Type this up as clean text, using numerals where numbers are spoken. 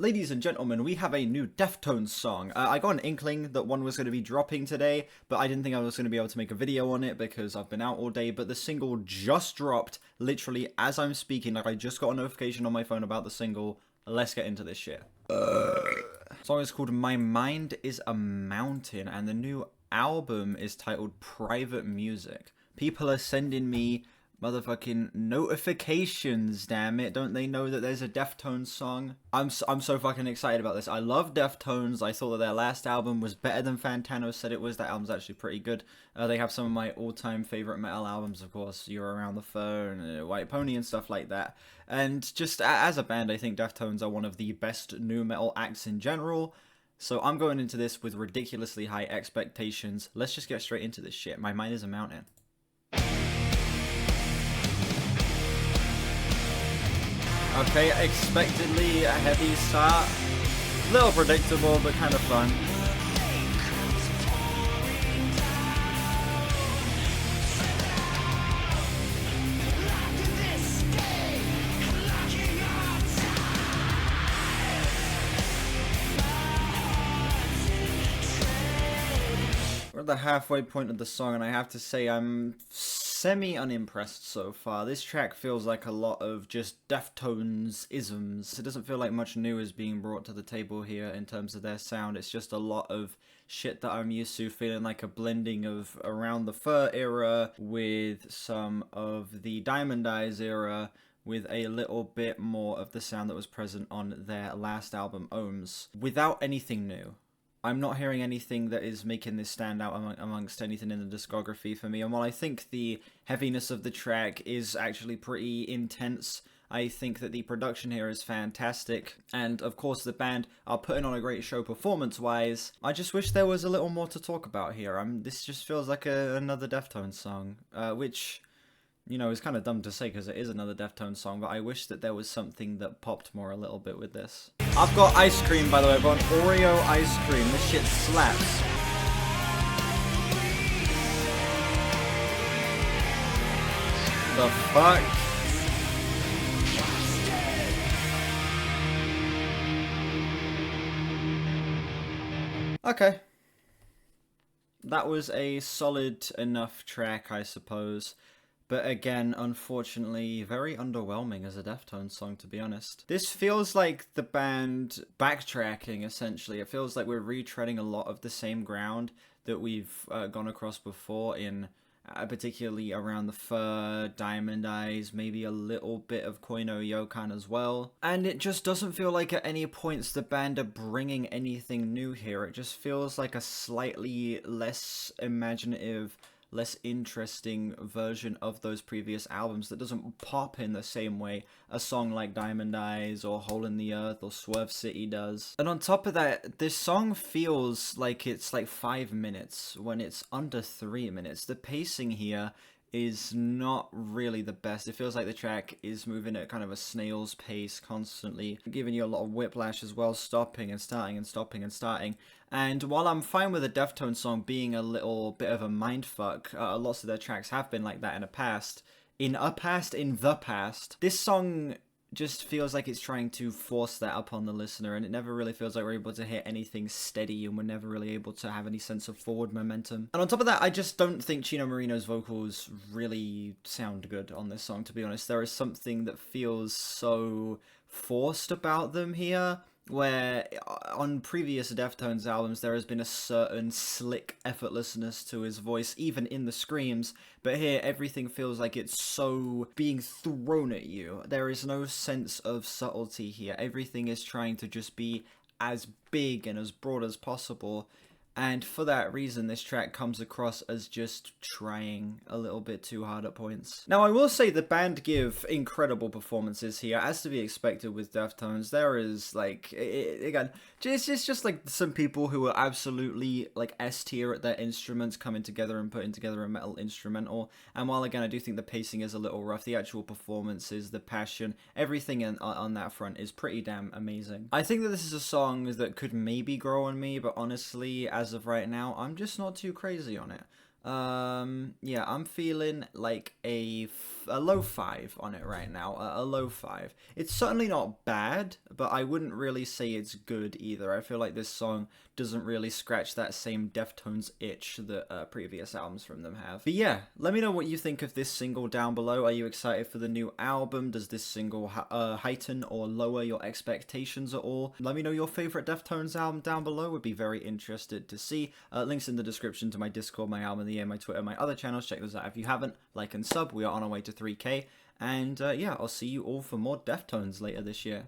Ladies and gentlemen, we have a new Deftones song. I got an inkling that one was going to be dropping today, but I didn't think I was going to be able to make a video on it because I've been out all day, but the single just dropped, literally as I'm speaking. Like, I just got a notification on my phone about the single. Let's get into this shit. The song is called My Mind is a Mountain, and the new album is titled Private Music. People are sending me motherfucking notifications, damn it. Don't they know that there's a Deftones song? I'm so fucking excited about this. I love Deftones. I thought that their last album was better than Fantano said it was. That album's actually pretty good. They have some of my all-time favorite metal albums, of course. You're Around the Phone, White Pony, and stuff like that. And just as a band, I think Deftones are one of the best nu metal acts in general. So I'm going into this with ridiculously high expectations. Let's just get straight into this shit. My Mind is a Mountain. Okay, expectedly a heavy start. Little predictable, but kind of fun. We're at the halfway point of the song, and I have to say I'm semi-unimpressed so far. This track feels like a lot of just Deftones-isms. It doesn't feel like much new is being brought to the table here in terms of their sound. It's just a lot of shit that I'm used to, feeling like a blending of Around the Fur era with some of the Diamond Eyes era, with a little bit more of the sound that was present on their last album, Ohms, without anything new. I'm not hearing anything that is making this stand out amongst anything in the discography for me. And while I think the heaviness of the track is actually pretty intense, I think that the production here is fantastic. And of course the band are putting on a great show performance-wise. I just wish there was a little more to talk about here. This just feels like another Deftones song, which, you know, is kind of dumb to say because it is another Deftones song, but I wish that there was something that popped more a little bit with this. I've got ice cream, by the way. I've got an Oreo ice cream. This shit slaps. The fuck? Okay. That was a solid enough track, I suppose. But again, unfortunately, very underwhelming as a Deftones song, to be honest. This feels like the band backtracking, essentially. It feels like we're retreading a lot of the same ground that we've gone across before in particularly Around the Fur, Diamond Eyes, maybe a little bit of Koino Yokan as well. And it just doesn't feel like at any points the band are bringing anything new here. It just feels like a slightly less imaginative, less interesting version of those previous albums that doesn't pop in the same way a song like Diamond Eyes or Hole in the Earth or Swerve City does. And on top of that, this song feels like it's like 5 minutes when it's under 3 minutes. The pacing here is not really the best. It feels like the track is moving at kind of a snail's pace constantly, giving you a lot of whiplash as well, stopping and starting and stopping and starting. And while I'm fine with a Deftones song being a little bit of a mindfuck, lots of their tracks have been like that in the past, this song just feels like it's trying to force that upon the listener, and it never really feels like we're able to hear anything steady, and we're never really able to have any sense of forward momentum. And on top of that, I just don't think Chino Marino's vocals really sound good on this song, to be honest. There is something that feels so forced about them here, where on previous Deftones albums there has been a certain slick effortlessness to his voice, even in the screams, but here everything feels like it's so being thrown at you. There is no sense of subtlety here. Everything is trying to just be as big and as broad as possible. And for that reason, this track comes across as just trying a little bit too hard at points. Now, I will say the band give incredible performances here, as to be expected with Deftones. There is, like, again, it's just like some people who are absolutely, like, S tier at their instruments coming together and putting together a metal instrumental. And while, again, I do think the pacing is a little rough, the actual performances, the passion, everything on that front is pretty damn amazing. I think that this is a song that could maybe grow on me, but honestly, as of right now, I'm just not too crazy on it. Yeah, I'm feeling like a a low 5 on it right now. A low 5. It's certainly not bad, but I wouldn't really say it's good either. I feel like this song doesn't really scratch that same Deftones itch that previous albums from them have. But yeah, let me know what you think of this single down below. Are you excited for the new album? Does this single heighten or lower your expectations at all? Let me know your favorite Deftones album down below. Would be very interested to see. Links in the description to my Discord, my album of the year, my Twitter, my other channels. Check those out if you haven't. Like and sub. We are on our way to 3K. And yeah, I'll see you all for more Deftones later this year.